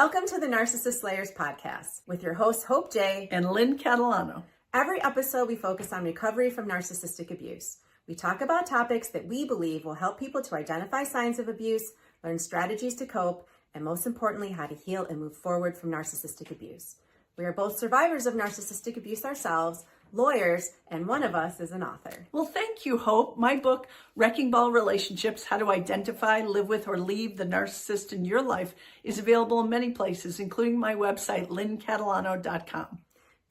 Welcome to the Narcissist Slayers podcast with your hosts, Hope Jay and Lynn Catalano. Every episode, we focus on recovery from narcissistic abuse. We talk about topics that we believe will help people to identify signs of abuse, learn strategies to cope, and most importantly, how to heal and move forward from narcissistic abuse. We are both survivors of narcissistic abuse ourselves, lawyers, and one of us is an author. Well, thank you, Hope. My book, Wrecking Ball Relationships, How to Identify, Live With, or Leave the Narcissist in Your Life, is available in many places, including my website, lynncatalano.com.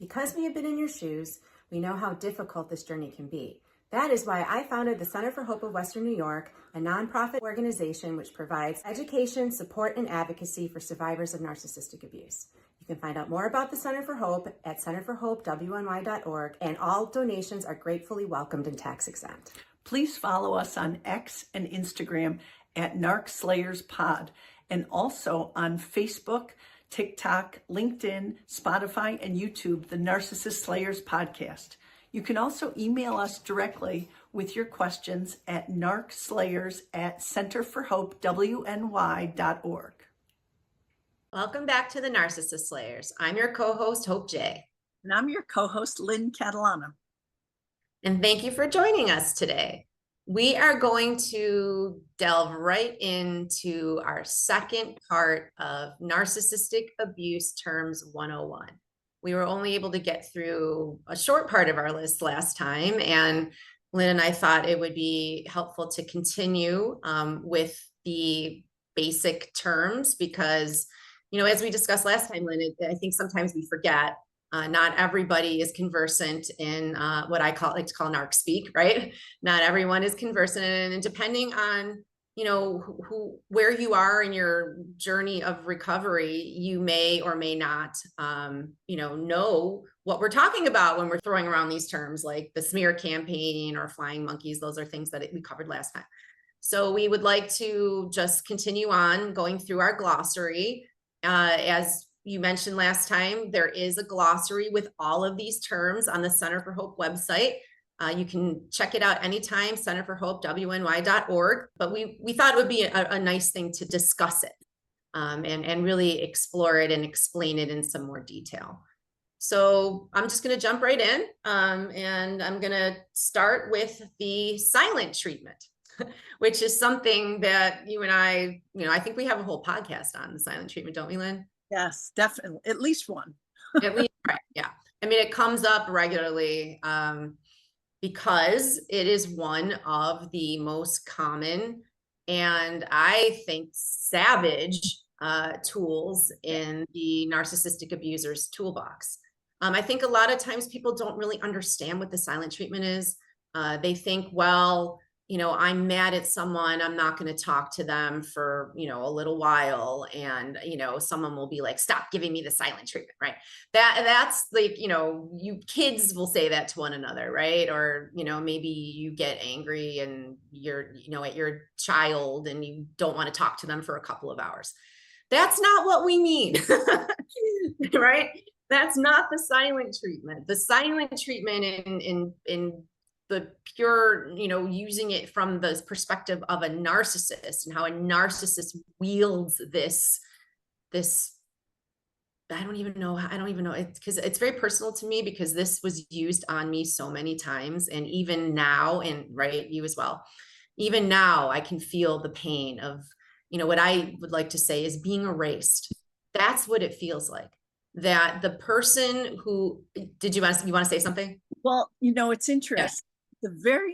Because we have been in your shoes, we know how difficult this journey can be. That is why I founded the Center for Hope of Western New York, a nonprofit organization which provides education, support, and advocacy for survivors of narcissistic abuse. You can find out more about the Center for Hope at centerforhopewny.org, and all donations are gratefully welcomed and tax exempt. Please follow us on X and Instagram at NarcSlayersPod, and also on Facebook, TikTok, LinkedIn, Spotify, and YouTube, the Narcissist Slayers Podcast. You can also email us directly with your questions at narcslayers@centerforhopewny.org. Welcome back to the Narcissist Slayers. I'm your co-host, Hope Jay. And I'm your co-host, Lynn Catalano. And thank you for joining us today. We are going to delve right into our second part of Narcissistic Abuse Terms 101. We were only able to get through a short part of our list last time, and Lynn and I thought it would be helpful to continue with the basic terms because, you know, as we discussed last time, Lynn, I think sometimes we forget not everybody is conversant in what I like to call narc speak, right? Not everyone is conversant, and depending on, you know, where you are in your journey of recovery, you may or may not, know what we're talking about when we're throwing around these terms like the smear campaign or flying monkeys. Those are things that we covered last time. So we would like to just continue on going through our glossary. As you mentioned last time, there is a glossary with all of these terms on the Center for Hope website. You can check it out anytime, centerforhopewny.org. But we thought it would be a nice thing to discuss it and really explore it and explain it in some more detail. So I'm just going to jump right in and I'm going to start with the silent treatment, which is something that you and I think we have a whole podcast on the silent treatment, don't we, Lynn? Yes, definitely. At least one. At least, right. Yeah. I mean, it comes up regularly because it is one of the most common and I think savage tools in the narcissistic abuser's toolbox. I think a lot of times people don't really understand what the silent treatment is. They think, well, you know, I'm mad at someone, I'm not going to talk to them for, you know, a little while. And, you know, someone will be like, stop giving me the silent treatment, right? That's like, you know, you kids will say that to one another, right? Or, you know, maybe you get angry and you're, you know, at your child and you don't want to talk to them for a couple of hours. That's not what we mean, right? That's not the silent treatment. The silent treatment in the pure, you know, using it from the perspective of a narcissist and how a narcissist wields this, I don't even know. It's because it's very personal to me because this was used on me so many times. And even now, and right, you as well, even now I can feel the pain of, you know, what I would like to say is being erased. That's what it feels like. That the person who, you want to say something? Well, you know, it's interesting. Yes.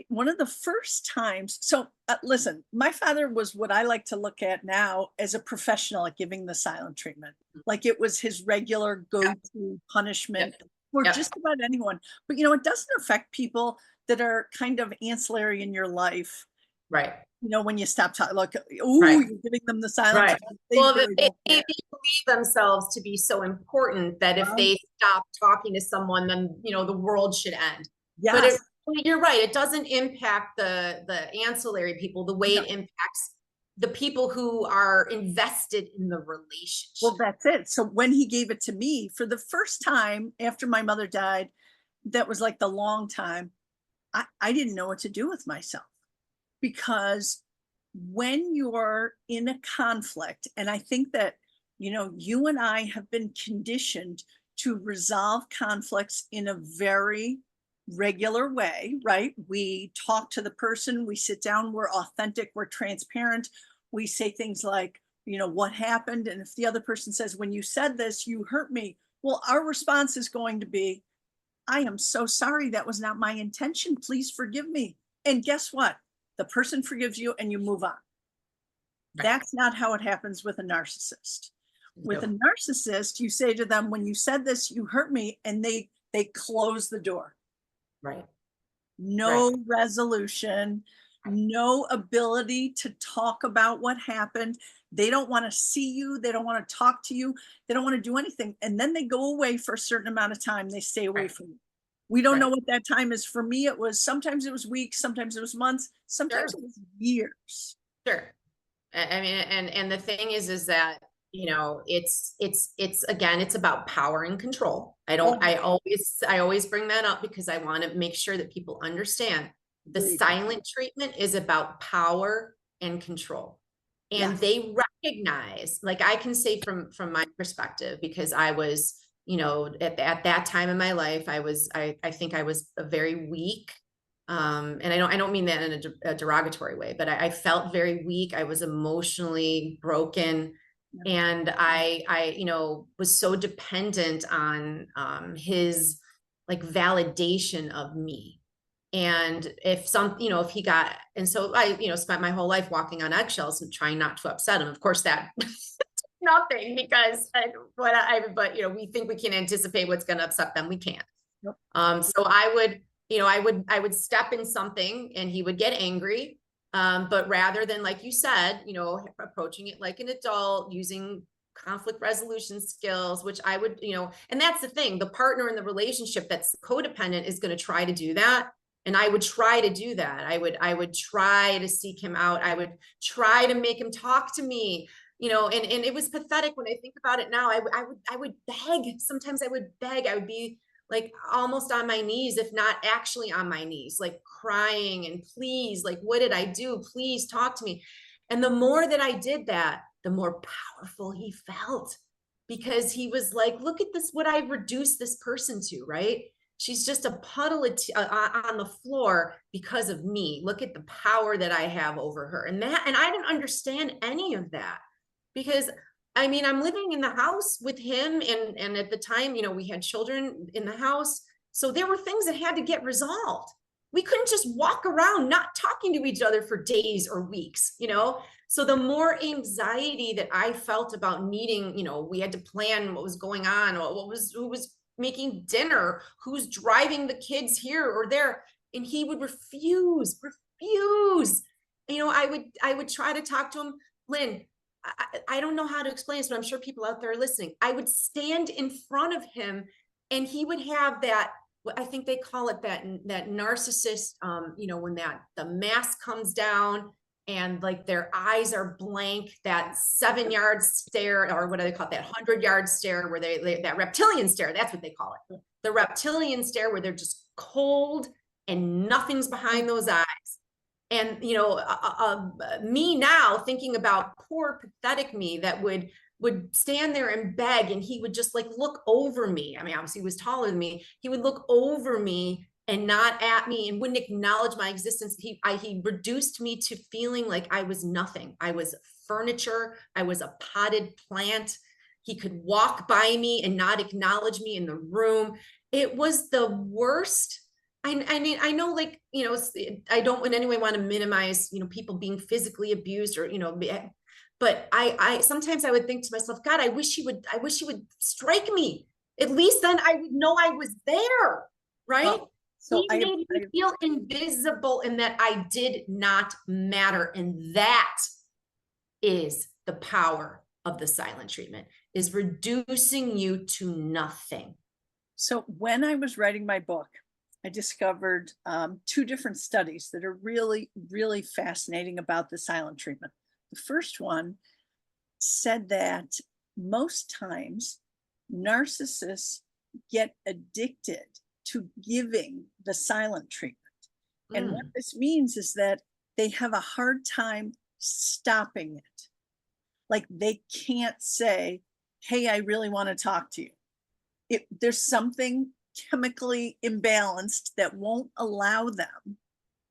One of the first times, so listen, my father was what I like to look at now as a professional at giving the silent treatment. Like it was his regular go-to punishment for just about anyone. But, you know, it doesn't affect people that are kind of ancillary in your life. Right. You know, when you stop talking, like, ooh, you're giving them the silent treatment. Well, they believe themselves to be so important that if they stop talking to someone, then, you know, the world should end. Yes. But you're right. It doesn't impact the ancillary people the way it impacts the people who are invested in the relationship. Well, that's it. So when he gave it to me for the first time after my mother died, that was like the long time, I didn't know what to do with myself. Because when you're in a conflict, and I think that you and I have been conditioned to resolve conflicts in a very regular way, right? We talk to the person, we sit down, we're authentic, we're transparent. We say things like, what happened? And if the other person says, when you said this, you hurt me. Well, our response is going to be, I am so sorry. That was not my intention. Please forgive me. And guess what? The person forgives you and you move on. Right. That's not how it happens with a narcissist. With a narcissist, you say to them, when you said this, you hurt me, and they close the door. Right. No resolution, no ability to talk about what happened. They don't want to see you. They don't want to talk to you. They don't want to do anything. And then they go away for a certain amount of time. They stay away from you. We don't know what that time is. For me, sometimes it was weeks, sometimes it was months, sometimes it was years. Sure. I mean, and the thing is that, it's again, it's about power and control. I always bring that up because I want to make sure that people understand the silent treatment is about power and control. And they recognize, like I can say from my perspective, because I was, at that time in my life, I think I was a very weak, and I don't mean that in a derogatory way, but I felt very weak. I was emotionally broken. And I was so dependent on his like validation of me. And if he got, and so I, spent my whole life walking on eggshells and trying not to upset him. Of course, that nothing, because but we think we can anticipate what's going to upset them. We can't. Yep. So I would step in something and he would get angry. But rather than, like you said, approaching it like an adult, using conflict resolution skills, which I would, and that's the thing, the partner in the relationship that's codependent is going to try to do that. And I would try to do that. I would try to seek him out. I would try to make him talk to me, and it was pathetic when I think about it now. I would beg. Sometimes I would beg. I would be like almost on my knees, if not actually on my knees, like crying and please, like, what did I do? Please talk to me. And the more that I did that, the more powerful he felt, because he was like, look at this, what I reduced this person to, right? She's just a puddle on the floor because of me. Look at the power that I have over her. And I didn't understand any of that, because I mean, I'm living in the house with him. And at the time, we had children in the house. So there were things that had to get resolved. We couldn't just walk around not talking to each other for days or weeks, So the more anxiety that I felt about needing, we had to plan what was going on, or who was making dinner, who's driving the kids here or there. And he would refuse. I would try to talk to him. Lynn, I don't know how to explain this, but I'm sure people out there are listening. I would stand in front of him and he would have that, I think they call it that narcissist, when the mask comes down and like their eyes are blank, that 7-yard stare, or what do they call it? That 100-yard stare, where that reptilian stare, that's what they call it. The reptilian stare, where they're just cold and nothing's behind those eyes. And, me now thinking about poor, pathetic me that would stand there and beg, and he would just like look over me. I mean, obviously he was taller than me. He would look over me and not at me and wouldn't acknowledge my existence. He reduced me to feeling like I was nothing. I was furniture. I was a potted plant. He could walk by me and not acknowledge me in the room. It was the worst. I mean, I know, like, I don't in any way want to minimize, people being physically abused or, but I sometimes I would think to myself, God, I wish he would strike me. At least then I would know I was there. Right. So he made me feel invisible and that I did not matter. And that is the power of the silent treatment, is reducing you to nothing. So when I was writing my book, I discovered 2 different studies that are really, really fascinating about the silent treatment. The first one said that most times narcissists get addicted to giving the silent treatment. And what this means is that they have a hard time stopping it. Like they can't say, hey, I really want to talk to you. There's something chemically imbalanced that won't allow them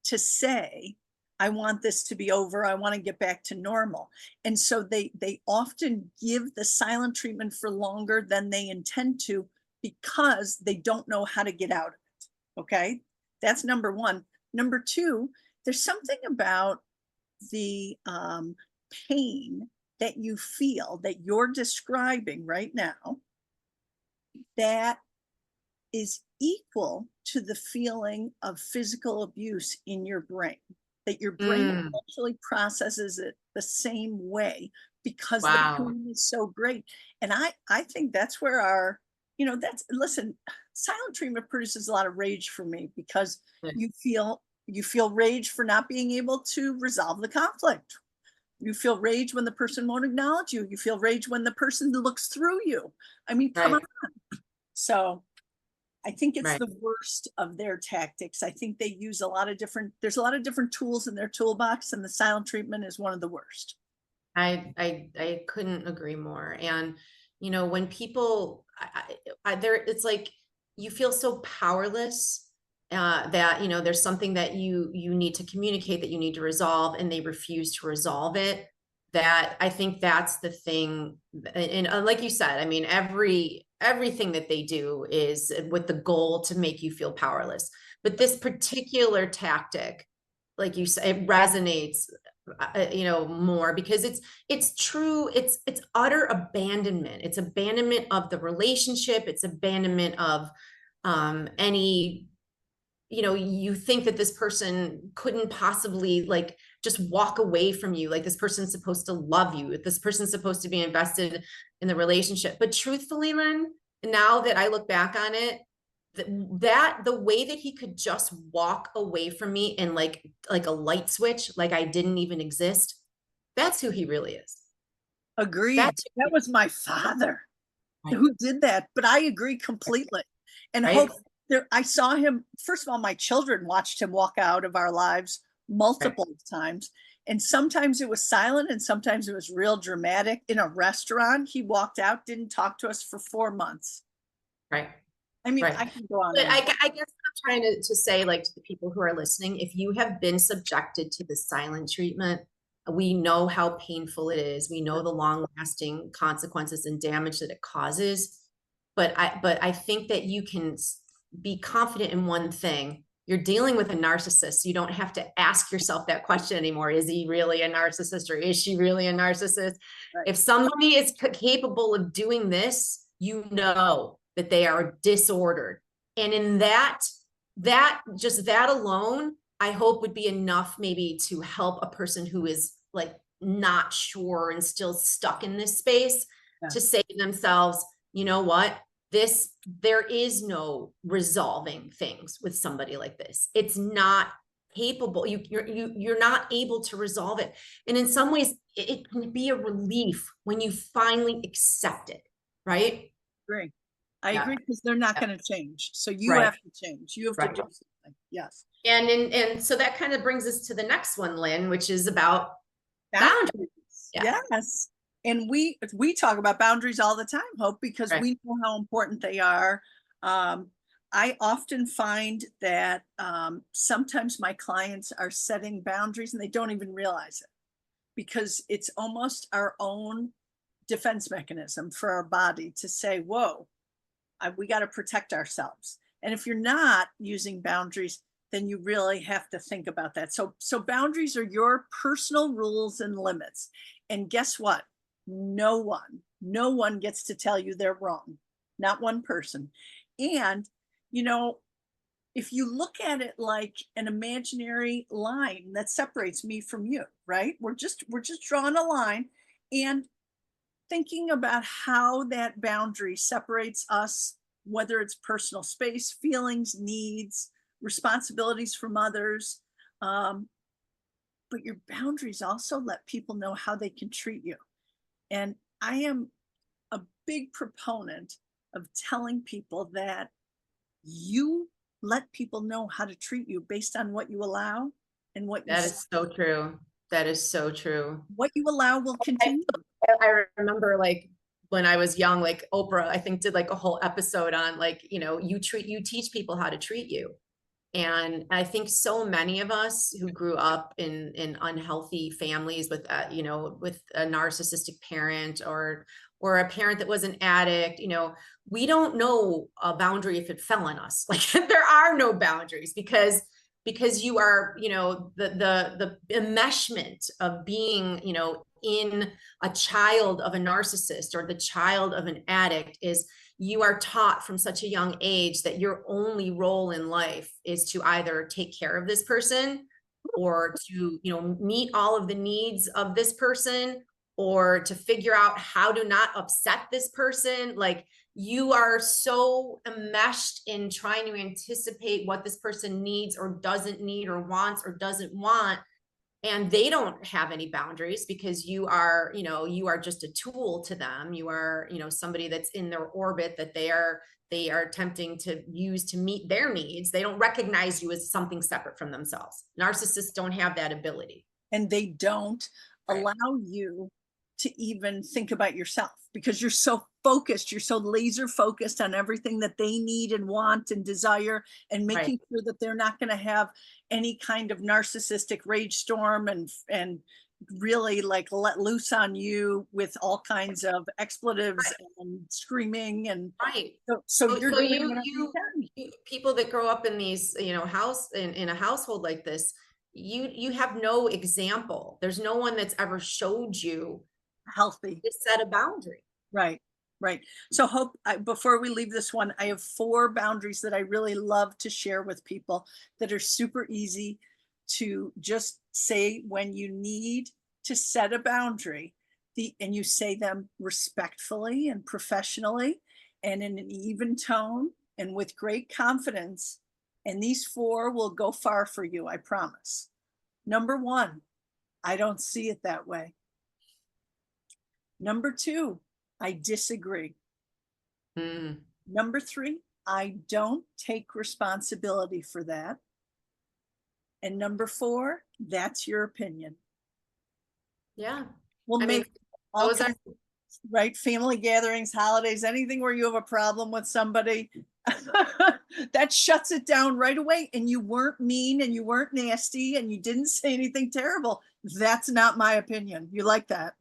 to say, I want this to be over. I want to get back to normal. And so they often give the silent treatment for longer than they intend to because they don't know how to get out of it. Okay. That's number one. Number two, there's something about the pain that you feel that you're describing right now that is equal to the feeling of physical abuse in your brain, that your brain actually processes it the same way because the Wow. pain is so great. And I think that's where our, listen, silent treatment produces a lot of rage for me because Yeah. you feel rage for not being able to resolve the conflict. You feel rage when the person won't acknowledge you. You feel rage when the person looks through you. I mean, come Right. on. So I think it's Right. the worst of their tactics. I think they use there's a lot of different tools in their toolbox, and the silent treatment is one of the worst. I couldn't agree more. And when people, there, it's like you feel so powerless, that there's something that you need to communicate, that you need to resolve, and they refuse to resolve it. That I think that's the thing. And like you said, I mean, everything that they do is with the goal to make you feel powerless. But this particular tactic, like you say, it resonates more because it's true. It's utter abandonment. It's abandonment of the relationship. It's abandonment of any, you think that this person couldn't possibly like just walk away from you. Like this person's supposed to love you. This person's supposed to be invested in the relationship. But truthfully, Lynn, now that I look back on it, that the way that he could just walk away from me and like a light switch, like I didn't even exist. That's who he really is. Agreed. That's That was my father right. who did that, but I agree completely. And Right. I saw him, first of all, my children watched him walk out of our lives multiple times. And sometimes it was silent and sometimes it was real dramatic. In a restaurant, he walked out, didn't talk to us for 4 months. Right. I mean, Right. I can go on. But I guess what I'm trying to say, like to the people who are listening, if you have been subjected to the silent treatment, we know how painful it is. We know the long lasting consequences and damage that it causes. But I think that you can be confident in one thing. You're dealing with a narcissist. You don't have to ask yourself that question anymore. Is he really a narcissist or is she really a narcissist? Right. If somebody is capable of doing this, that they are disordered. And in that alone, I hope would be enough maybe to help a person who is like not sure and still stuck in this space to say to themselves, you know what? There is no resolving things with somebody like this. It's not capable. You're not able to resolve it. And in some ways, it can be a relief when you finally accept it, right? Agree. I agree because they're not going to change. So you have to change. You have to do something. Yes. And so that kind of brings us to the next one, Lynn, which is about boundaries. Yes. And we talk about boundaries all the time, Hope, because we know how important they are. I often find that sometimes my clients are setting boundaries and they don't even realize it because it's almost our own defense mechanism for our body to say, whoa, we got to protect ourselves. And if you're not using boundaries, then you really have to think about that. So boundaries are your personal rules and limits. And guess what? No one gets to tell you they're wrong. Not one person. And, if you look at it like an imaginary line that separates me from you, right? We're just drawing a line and thinking about how that boundary separates us, whether it's personal space, feelings, needs, responsibilities from others. But your boundaries also let people know how they can treat you. And I am a big proponent of telling people that you let people know how to treat you based on what you allow and what you That is so true. That is so true. What you allow will continue. I remember like when I was young, like Oprah, I think did like a whole episode on like, you teach people how to treat you. And I think so many of us who grew up in unhealthy families with, with a narcissistic parent or a parent that was an addict, we don't know a boundary if it fell on us. Like there are no boundaries because you are, the enmeshment of being, in a child of a narcissist or the child of an addict is you are taught from such a young age that your only role in life is to either take care of this person or to, meet all of the needs of this person or to figure out how to not upset this person. Like you are so enmeshed in trying to anticipate what this person needs or doesn't need or wants or doesn't want. And they don't have any boundaries because you are just a tool to them. You are, somebody that's in their orbit that they are attempting to use to meet their needs. They don't recognize you as something separate from themselves. Narcissists don't have that ability. And they don't Right. allow you to even think about yourself because you're so focused, you're so laser focused on everything that they need and want and desire and making Right. sure that they're not going to have any kind of narcissistic rage storm and really like let loose on you with all kinds of expletives and screaming. And Right. so you're doing you, whatever you can. people that grow up in these, in a household like this, you have no example. There's no one that's ever showed you Healthy. to set a boundary. Right. Right. So Hope, before we leave this one, I have 4 boundaries that I really love to share with people that are super easy to just say when you need to set a boundary, and you say them respectfully and professionally and in an even tone and with great confidence. And these 4 will go far for you, I promise. Number 1, I don't see it that way. Number 2, I disagree. Number 3, I don't take responsibility for that. And number 4, that's your opinion. Yeah. We'll make all kinds of, right? Family gatherings, holidays, anything where you have a problem with somebody, that shuts it down right away. And you weren't mean and you weren't nasty and you didn't say anything terrible. That's not my opinion. You like that?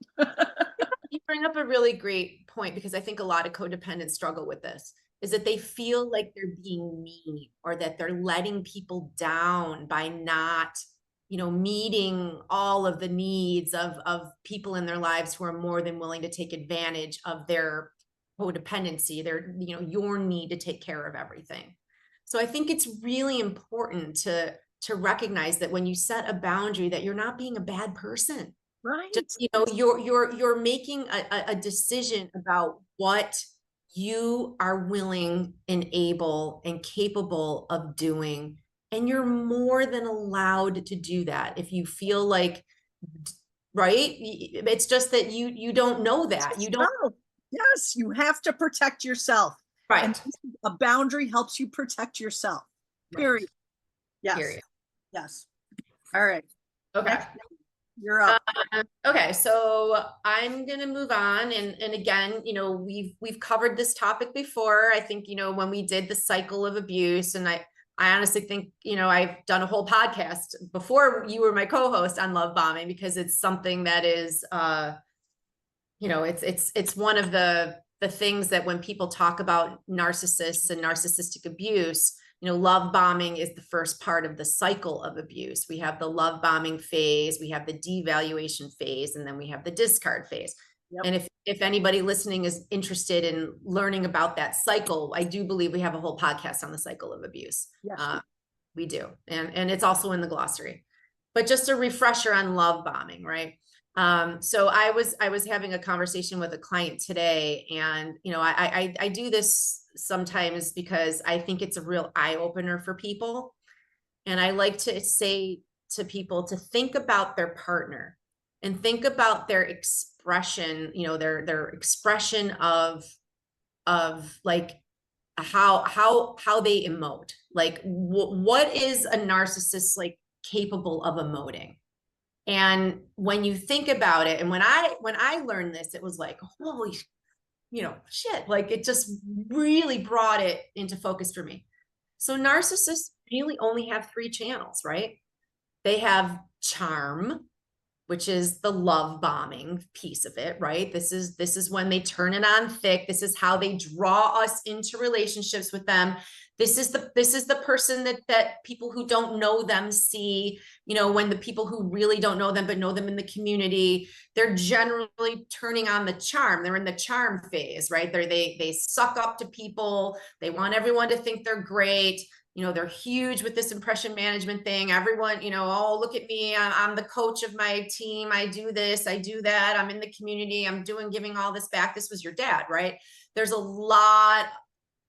You bring up a really great point because I think a lot of codependents struggle with this, is that they feel like they're being mean or that they're letting people down by not, meeting all of the needs of people in their lives who are more than willing to take advantage of their codependency, their, your need to take care of everything. So I think it's really important to recognize that when you set a boundary that you're not being a bad person. Right. Just, you're making a decision about what you are willing and able and capable of doing. And you're more than allowed to do that. If you feel like, right. It's just that you don't know that. You don't. Yes, you have to protect yourself. Right. And a boundary helps you protect yourself. Period. Right. Yes. Period. Yes. All right. Okay. Next, you're up. Okay, so I'm gonna move on, and again, we've covered this topic before. I think when we did the cycle of abuse, and I honestly think I've done a whole podcast before you were my co-host on love bombing because it's something that is it's one of the things that when people talk about narcissists and narcissistic abuse, love bombing is the first part of the cycle of abuse. We have the love bombing phase, we have the devaluation phase, and then we have the discard phase. Yep. And if anybody listening is interested in learning about that cycle, I do believe we have a whole podcast on the cycle of abuse. Yes. We do. And it's also in the glossary. But just a refresher on love bombing, right? So I was having a conversation with a client today, and I do this sometimes because I think it's a real eye opener for people. And I like to say to people to think about their partner and think about their expression, their expression of like how they emote. Like what is a narcissist like capable of emoting? And when you think about it, and when I learned this, it was like, holy, shit, like it just really brought it into focus for me. So narcissists really only have three channels, right? They have charm, which is the love bombing piece of it, right? This is when they turn it on thick. This is how they draw us into relationships with them. This is the person that people who don't know them see, when the people who really don't know them but know them in the community, they're generally turning on the charm. They're in the charm phase, right? They suck up to people. They want everyone to think they're great. They're huge with this impression management thing. Everyone, oh, look at me. I'm the coach of my team. I do this, I do that. I'm in the community. I'm giving all this back. This was your dad, right? There's a lot.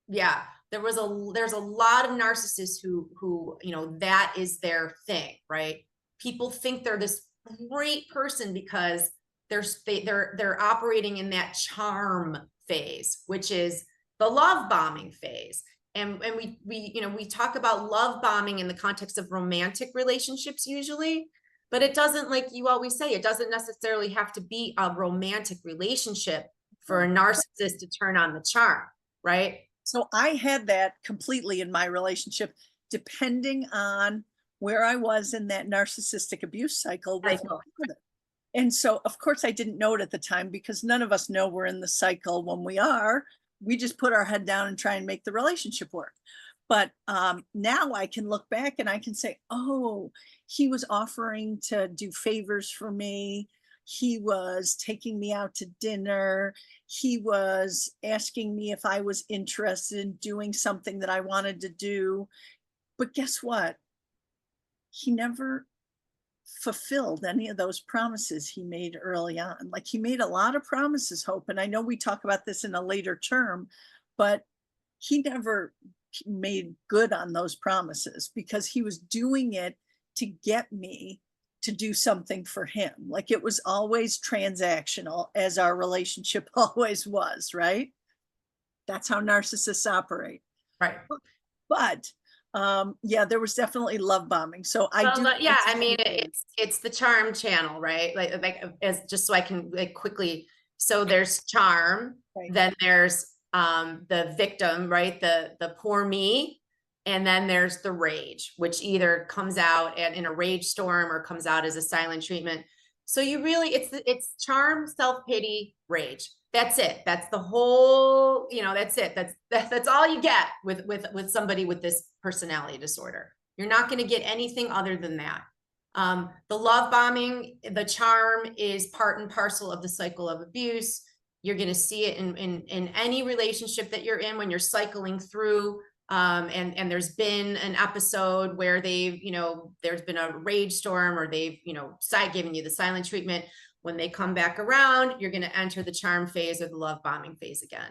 Yeah. There's a lot of narcissists who, that is their thing, right? People think they're this great person because they're operating in that charm phase, which is the love bombing phase. And we talk about love bombing in the context of romantic relationships usually, but it doesn't, like you always say, it doesn't necessarily have to be a romantic relationship for a narcissist to turn on the charm, right? So I had that completely in my relationship, depending on where I was in that narcissistic abuse cycle with my father. And so, of course, I didn't know it at the time because none of us know we're in the cycle when we are. We just put our head down and try and make the relationship work. But now I can look back and I can say, oh, he was offering to do favors for me. He was taking me out to dinner. He was asking me if I was interested in doing something that I wanted to do. But guess what? He never fulfilled any of those promises he made early on. Like, he made a lot of promises, Hope, and I know we talk about this in a later term, but he never made good on those promises because he was doing it to get me to do something for him. Like, it was always transactional, as our relationship always was, right? That's how narcissists operate. Right. But yeah, there was definitely love bombing. So yeah, I mean, it's the charm channel, right? Like as just so I can like quickly. So there's charm, right. Then there's the victim, right? The poor me. And then there's the rage, which either comes out in a rage storm or comes out as a silent treatment. So you really, it's charm, self-pity, rage. That's it. That's the whole, that's it. That's all you get with somebody with this personality disorder. You're not going to get anything other than that. The love bombing, the charm is part and parcel of the cycle of abuse. You're going to see it in any relationship that you're in when you're cycling through. And there's been an episode where there's been a rage storm or they've, given you the silent treatment. When they come back around, you're going to enter the charm phase or the love bombing phase again.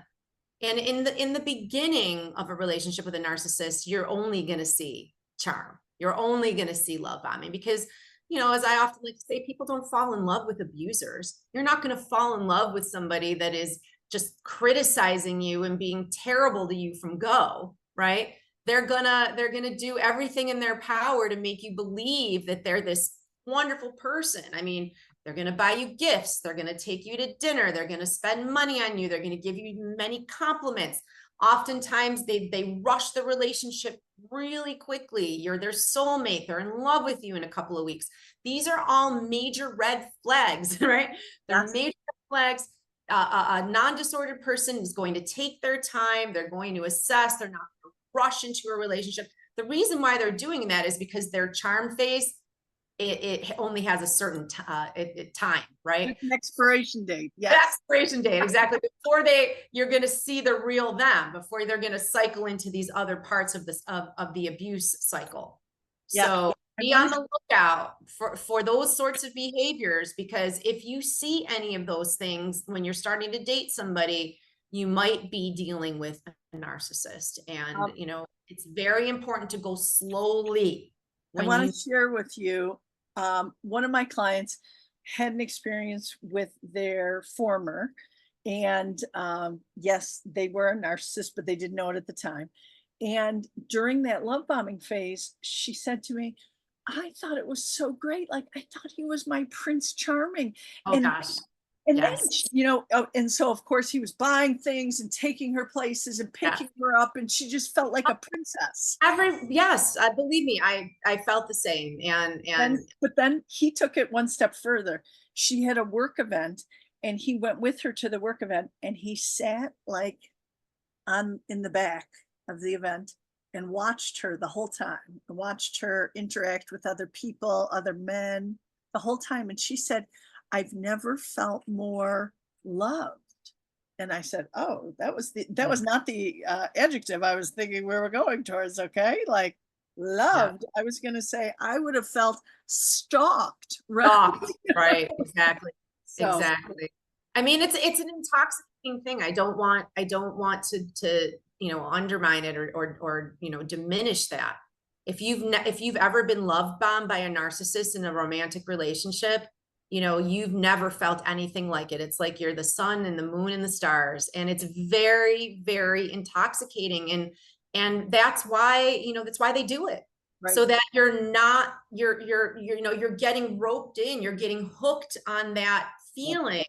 And in the beginning of a relationship with a narcissist, you're only going to see charm. You're only going to see love bombing because, as I often like to say, people don't fall in love with abusers. You're not going to fall in love with somebody that is just criticizing you and being terrible to you from go, right? They're gonna do everything in their power to make you believe that they're this wonderful person. I mean, they're going to buy you gifts. They're going to take you to dinner. They're going to spend money on you. They're going to give you many compliments. Oftentimes they rush the relationship really quickly. You're their soulmate. They're in love with you in a couple of weeks. These are all major red flags, right? They're major red flags. A non-disordered person is going to take their time. They're going to assess. They're not going to rush into a relationship. The reason why they're doing that is because their charm phase, it only has a certain time, right? An expiration date. Yes. Expiration date, exactly. Before you're going to see the real them, before they're going to cycle into these other parts of this of the abuse cycle. Yeah. So be on the lookout for those sorts of behaviors, because if you see any of those things when you're starting to date somebody, you might be dealing with a narcissist. And it's very important to go slowly. I want to share with you, one of my clients had an experience with their former, and yes, they were a narcissist, but they didn't know it at the time. And during that love bombing phase, she said to me, I thought it was so great. Like, I thought he was my Prince Charming. Oh, gosh. And then, Yes. and so of course he was buying things and taking her places and Yeah. picking her up, and she just felt like a princess. Yes, believe me, I felt the same. But then he took it one step further. She had a work event, and he went with her to the work event, and he sat like on in the back of the event and watched her the whole time, watched her interact with other people, other men, the whole time. And she said, I've never felt more loved. And I said, oh, that was not the adjective I was thinking we were going towards. Okay. Like Yeah. loved. I was going to say, I would have felt stalked. Right. Stalked, right, exactly. So, Exactly. I mean, it's an intoxicating thing. I don't want to, undermine it or diminish that. If you've ever been love bombed by a narcissist in a romantic relationship, you've never felt anything like it. It's like you're the sun and the moon and the stars, and it's very, very intoxicating. And that's why they do it. right. So that you're getting roped in, you're getting hooked on that feeling.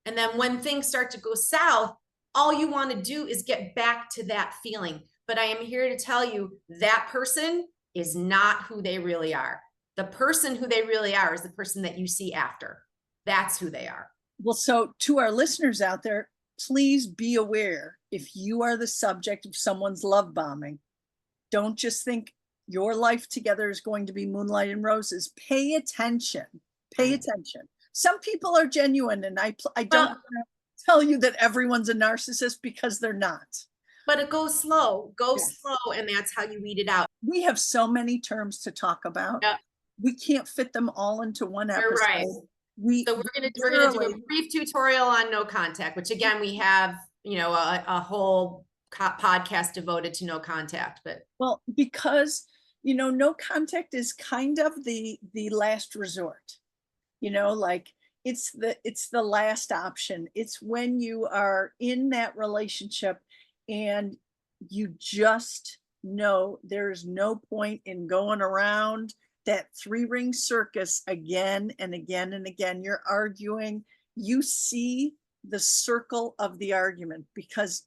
And then when things start to go south, all you want to do is get back to that feeling. But I am here to tell you that person is not who they really are. The person who they really are is the person that you see after. That's who they are. Well, so to our listeners out there, please be aware if you are the subject of someone's love bombing, don't just think your life together is going to be moonlight and roses. Pay attention. Pay attention. Some people are genuine, and I don't want to tell you that everyone's a narcissist, because they're not. But it goes slow, Yes. and that's how you weed it out. We have so many terms to talk about. Yep. We can't fit them all into one episode. You're right. So we're gonna do a brief tutorial on no contact, which again, we have, a whole podcast devoted to no contact. But well, because no contact is kind of the last resort. Like it's the last option. It's when you are in that relationship and you just know there's no point in going around that 3-ring circus again and again and again. You're arguing. You see the circle of the argument, because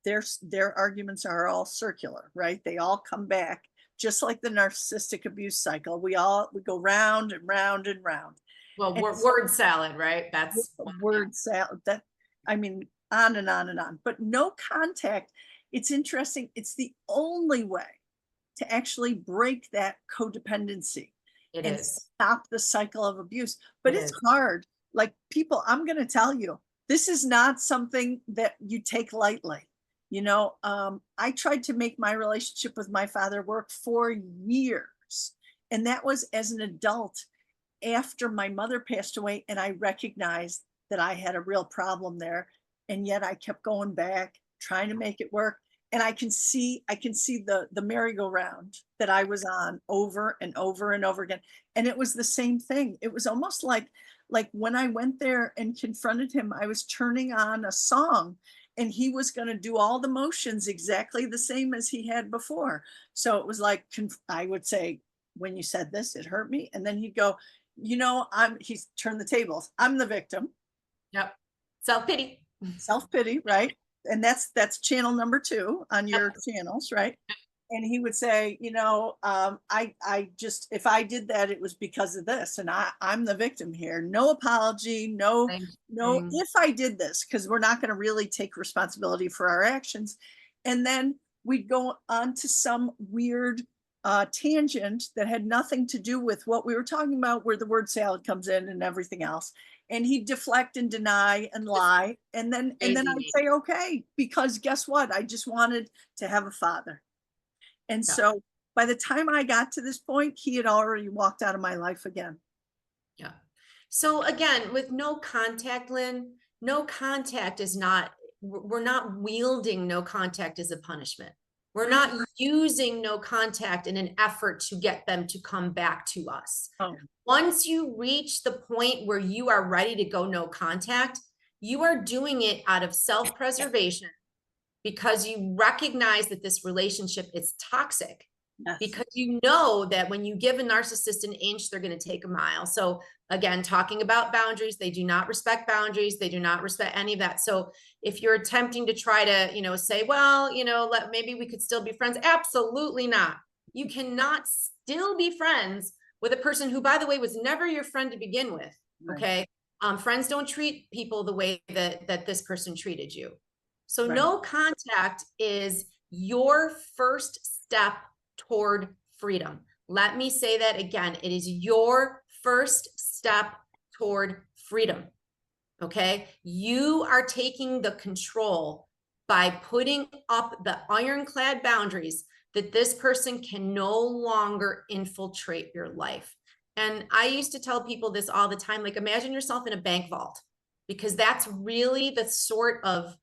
their arguments are all circular, right? They all come back, just like the narcissistic abuse cycle. We go round and round and round. Well, word salad, right? That's word salad. That, I mean, on and on and on. But no contact, it's interesting. It's the only way to actually break that codependency and stop the cycle of abuse. But it's hard. Like, people, I'm going to tell you, this is not something that you take lightly. I tried to make my relationship with my father work for years. And that was as an adult, after my mother passed away, and I recognized that I had a real problem there. And yet I kept going back, trying to make it work. And I can see the merry-go-round that I was on over and over and over again. And it was the same thing. It was almost like when I went there and confronted him, I was turning on a song, and he was going to do all the motions exactly the same as he had before. So it was like, I would say, when you said this, it hurt me. And then he'd go, he's turned the tables. I'm the victim. Yep. Self-pity. Self-pity, right? And that's channel number 2 on your channels, right? And he would say, I just, if I did that, it was because of this, and I'm the victim here. No apology, no, if I did this, because we're not going to really take responsibility for our actions. And then we'd go on to some weird tangent that had nothing to do with what we were talking about, where the word salad comes in and everything else. And he'd deflect and deny and lie. And then I'd say, okay, because guess what? I just wanted to have a father. And so by the time I got to this point, he had already walked out of my life again. Yeah. So again, with no contact, Lynn, no contact is not, we're not wielding no contact as a punishment. We're not using no contact in an effort to get them to come back to us. Oh. Once you reach the point where you are ready to go no contact, you are doing it out of self-preservation, because you recognize that this relationship is toxic. Yes. because you know that when you give a narcissist an inch, they're going to take a mile. So again, talking about boundaries, they do not respect boundaries. They do not respect any of that. So if you're attempting to try to, say, well, maybe we could still be friends. Absolutely not. You cannot still be friends with a person who, by the way, was never your friend to begin with. Right. Okay. Friends don't treat people the way that this person treated you. So Right. no contact is your first step toward freedom. Let me say that again. It is your first step toward freedom. Okay. You are taking the control by putting up the ironclad boundaries that this person can no longer infiltrate your life. And I used to tell people this all the time, like imagine yourself in a bank vault, because that's really the sort of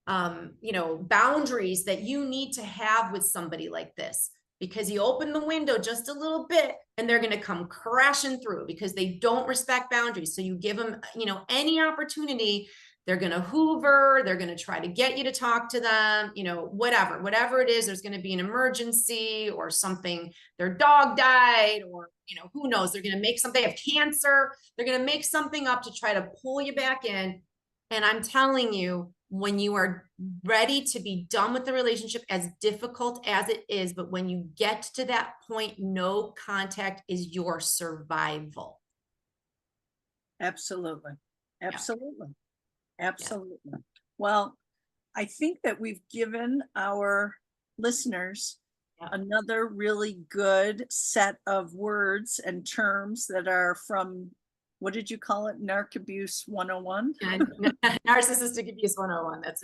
boundaries that you need to have with somebody like this, because you open the window just a little bit and they're going to come crashing through because they don't respect boundaries. So you give them, any opportunity, they're going to hoover, they're going to try to get you to talk to them, whatever it is, there's going to be an emergency or something, their dog died, or, who knows, they're going to make something, they have cancer, they're going to make something up to try to pull you back in. And I'm telling you, when you are ready to be done with the relationship, as difficult as it is, but when you get to that point, no contact is your survival. Absolutely. Absolutely. Yeah. Absolutely. Yeah. Well, I think that we've given our listeners another really good set of words and terms that are from, what did you call it? Narc Abuse 101? Narcissistic Abuse 101. That's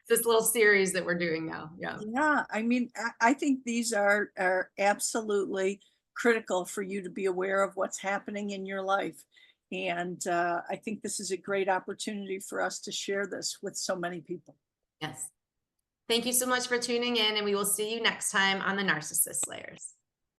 this little series that we're doing now. Yeah. Yeah. I mean, I think these are absolutely critical for you to be aware of what's happening in your life. And I think this is a great opportunity for us to share this with so many people. Yes. Thank you so much for tuning in, and we will see you next time on the Narcissist Slayers.